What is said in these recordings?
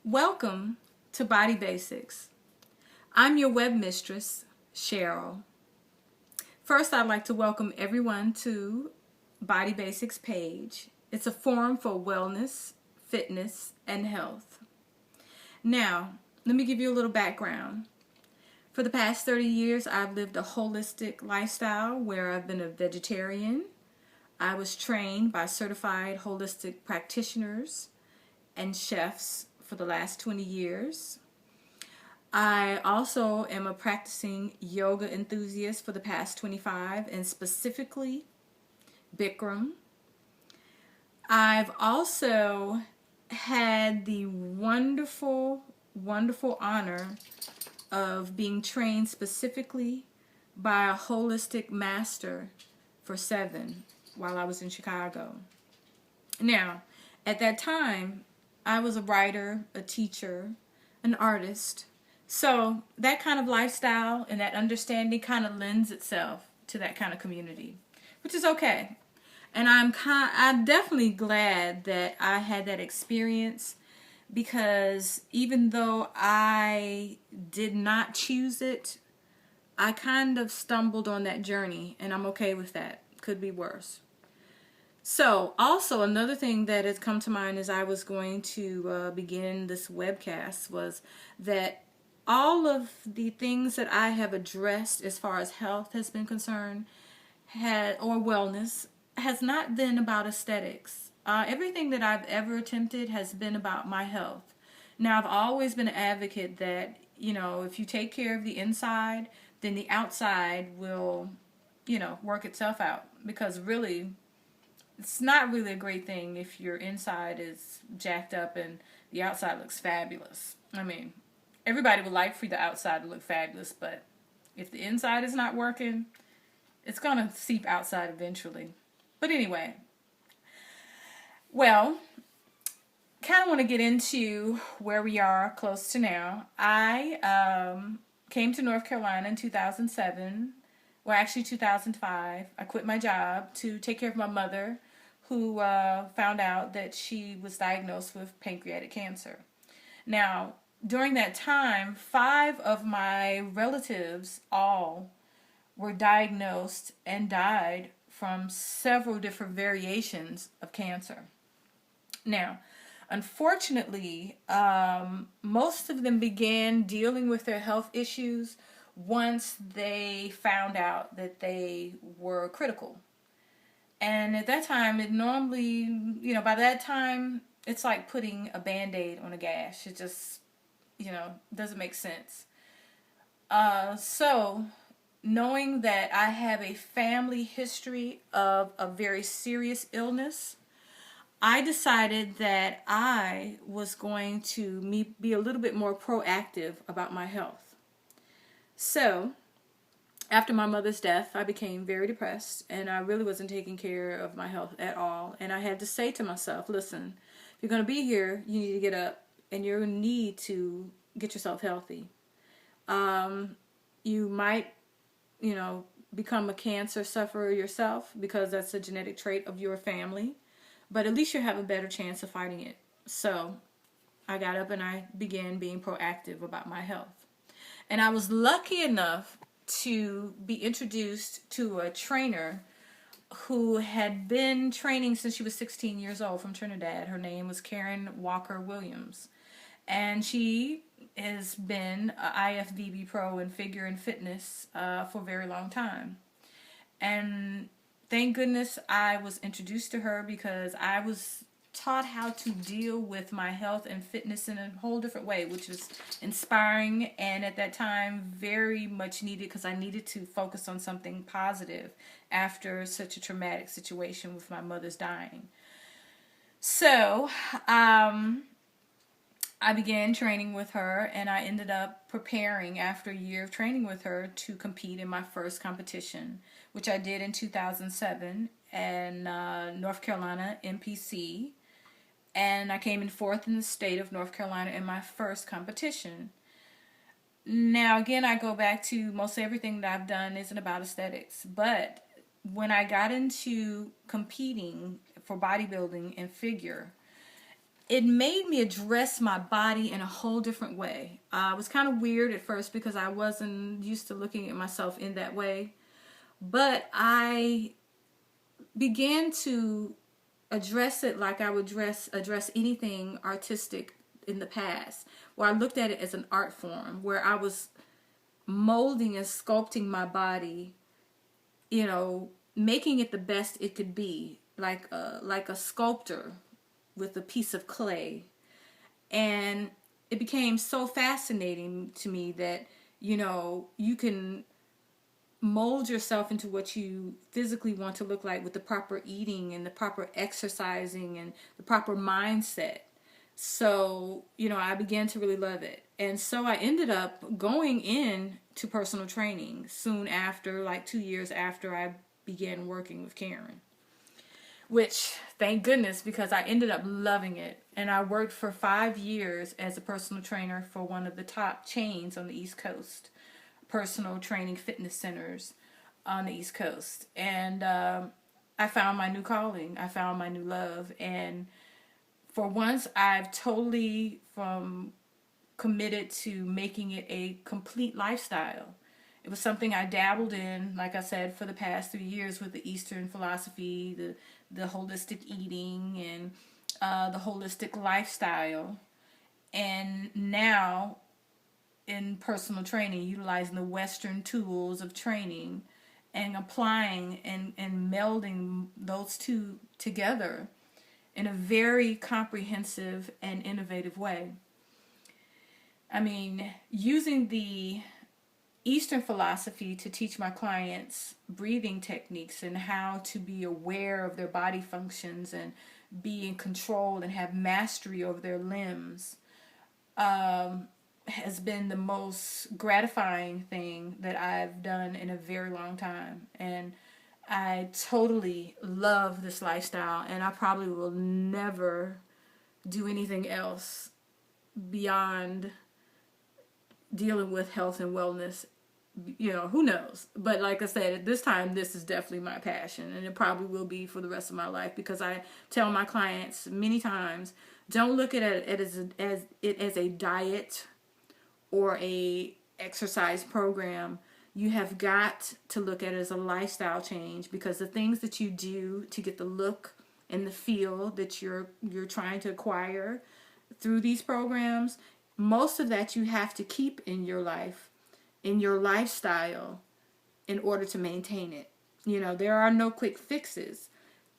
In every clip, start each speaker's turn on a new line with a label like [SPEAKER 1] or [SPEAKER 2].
[SPEAKER 1] Welcome to Body Basics. I'm your web mistress, Sherrille. First, I'd like to welcome everyone to Body Basics page. It's a forum for wellness, fitness, and health. Now, let me give you a little background. For the past 30 years, I've lived a holistic lifestyle where I've been a vegetarian. I was trained by certified holistic practitioners and chefs for the last 20 years. I also am a practicing yoga enthusiast for the past 25, and specifically Bikram. I've also had the wonderful, wonderful honor of being trained specifically by a holistic master for 7 while I was in Chicago. Now, at that time, I was a writer, a teacher, an artist. So that kind of lifestyle and that understanding kind of lends itself to that kind of community, which is okay. And I'm definitely glad that I had that experience, because even though I did not choose it, I kind of stumbled on that journey, and I'm okay with that. Could be worse. So, also another thing that has come to mind as I was going to begin this webcast was that all of the things that I have addressed as far as health has been concerned, or wellness, has not been about aesthetics. Everything that I've ever attempted has been about my health. Now, I've always been an advocate that, if you take care of the inside, then the outside will, work itself out. Because really, it's not really a great thing if your inside is jacked up and the outside looks fabulous. I mean, everybody would like for the outside to look fabulous, but if the inside is not working, it's going to seep outside eventually. But anyway, well, kind of want to get into where we are close to now. I came to North Carolina in 2007, well, actually 2005. I quit my job to take care of my mother, who found out that she was diagnosed with pancreatic cancer. Now, during that time, 5 of my relatives all were diagnosed and died from several different variations of cancer. Now, unfortunately, most of them began dealing with their health issues once they found out that they were critical. And at that time, it normally, by that time, it's like putting a Band-Aid on a gash. It just, doesn't make sense. So, knowing that I have a family history of a very serious illness, I decided that I was going to be a little bit more proactive about my health. So, after my mother's death, I became very depressed, and I really wasn't taking care of my health at all. And I had to say to myself, listen, if you're going to be here, you need to get up, and you need to get yourself healthy. You might, become a cancer sufferer yourself, because that's a genetic trait of your family, but at least you have a better chance of fighting it. So I got up and I began being proactive about my health. And I was lucky enough to be introduced to a trainer who had been training since she was 16 years old, from Trinidad. Her name was Karen Walker Williams. And she has been a IFBB pro in figure and fitness for a very long time. And thank goodness I was introduced to her, because I was taught how to deal with my health and fitness in a whole different way, which was inspiring, and at that time very much needed, because I needed to focus on something positive after such a traumatic situation with my mother's dying. So I began training with her, and I ended up preparing, after a year of training with her, to compete in my first competition, which I did in 2007 in North Carolina NPC. And I came in 4th in the state of North Carolina in my first competition. Now, again, I go back to most everything that I've done isn't about aesthetics. But when I got into competing for bodybuilding and figure, it made me address my body in a whole different way. It was kind of weird at first because I wasn't used to looking at myself in that way. But I began to address it like I would address anything artistic in the past, where I looked at it as an art form, where I was molding and sculpting my body, you know, making it the best it could be, like a sculptor with a piece of clay. And it became so fascinating to me that, you know, you can mold yourself into what you physically want to look like with the proper eating and the proper exercising and the proper mindset. So, you know, I began to really love it. And so I ended up going in to personal training soon after, like 2 years after I began working with Karen. Which, thank goodness, because I ended up loving it. And I worked for 5 years as a personal trainer for one of the top chains on the East Coast. Personal training fitness centers on the East Coast. And I found my new calling. I found my new love. And for once, I've totally committed to making it a complete lifestyle. It was something I dabbled in, like I said, for the past 3 years with the Eastern philosophy, the holistic eating, and the holistic lifestyle. And now, in personal training, utilizing the Western tools of training and applying and melding those two together in a very comprehensive and innovative way. I mean, using the Eastern philosophy to teach my clients breathing techniques and how to be aware of their body functions and be in control and have mastery over their limbs has been the most gratifying thing that I've done in a very long time. And I totally love this lifestyle, and I probably will never do anything else beyond dealing with health and wellness. You know, who knows? But like I said, at this time, this is definitely my passion, and it probably will be for the rest of my life, because I tell my clients many times, don't look at it as a diet or a exercise program. You have got to look at it as a lifestyle change, because the things that you do to get the look and the feel that you're trying to acquire through these programs, most of that you have to keep in your life, in your lifestyle, in order to maintain it. You know, there are no quick fixes.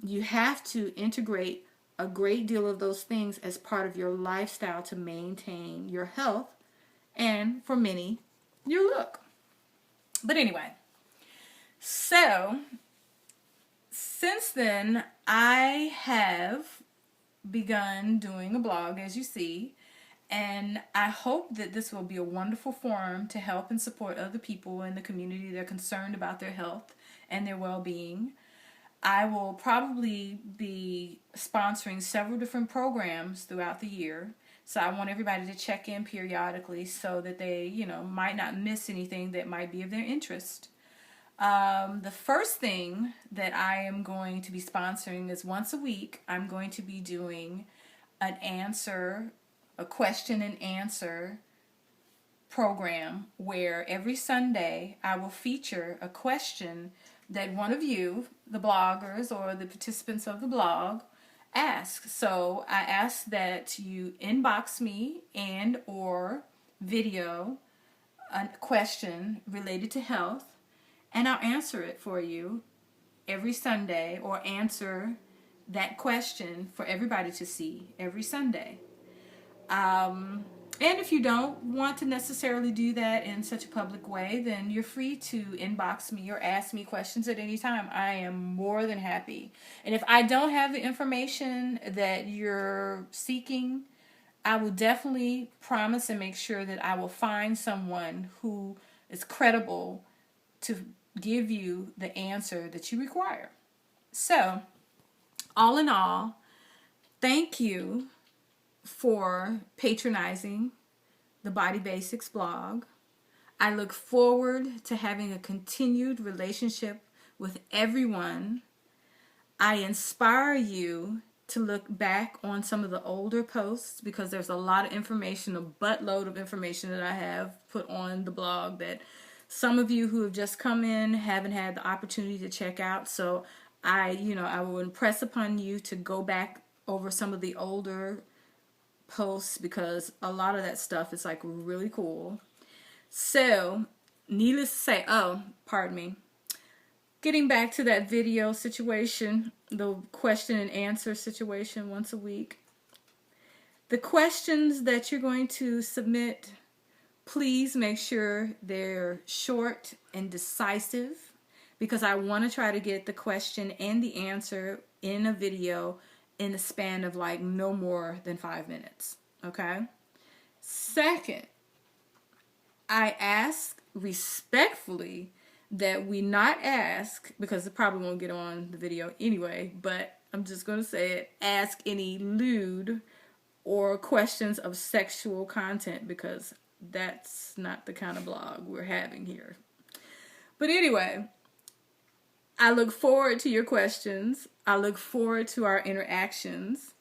[SPEAKER 1] You have to integrate a great deal of those things as part of your lifestyle to maintain your health, and for many, your look. But anyway, so since then, I have begun doing a blog, as you see, and I hope that this will be a wonderful forum to help and support other people in the community that are concerned about their health and their well-being. I will probably be sponsoring several different programs throughout the year. So I want everybody to check in periodically so that they, you know, might not miss anything that might be of their interest. The first thing that I am going to be sponsoring is once a week, I'm going to be doing a question and answer program where every Sunday I will feature a question that one of you, the bloggers or the participants of the blog, ask. So I ask that you inbox me and or video a question related to health, and I'll answer it for you every Sunday, or answer that question for everybody to see every Sunday. And if you don't want to necessarily do that in such a public way, then you're free to inbox me or ask me questions at any time. I am more than happy. And if I don't have the information that you're seeking, I will definitely promise and make sure that I will find someone who is credible to give you the answer that you require. So, all in all, thank you for patronizing the Body Basics blog. I look forward to having a continued relationship with everyone. I inspire you to look back on some of the older posts because there's a lot of information, a buttload of information that I have put on the blog that some of you who have just come in haven't had the opportunity to check out. So I will impress upon you to go back over some of the older posts because a lot of that stuff is like really cool. So, needless to say, pardon me. Getting back to that video situation, the question and answer situation once a week. The questions that you're going to submit, please make sure they're short and decisive because I want to try to get the question and the answer in a video in the span of like no more than 5 minutes. Okay? Second, I ask respectfully that we not ask, because it probably won't get on the video anyway, but I'm just going to say it, ask any lewd or questions of sexual content because that's not the kind of blog we're having here. But anyway, I look forward to your questions. I look forward to our interactions.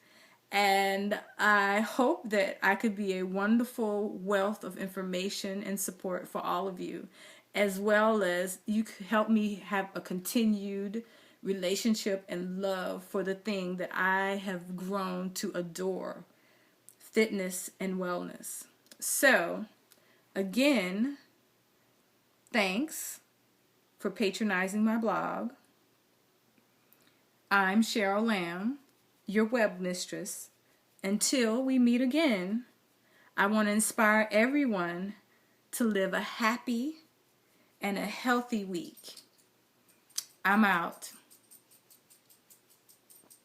[SPEAKER 1] And I hope that I could be a wonderful wealth of information and support for all of you, as well as you could help me have a continued relationship and love for the thing that I have grown to adore, fitness and wellness. So, again, thanks for patronizing my blog. I'm Sherrille Lamb, your web mistress. Until we meet again, I want to inspire everyone to live a happy and a healthy week. I'm out.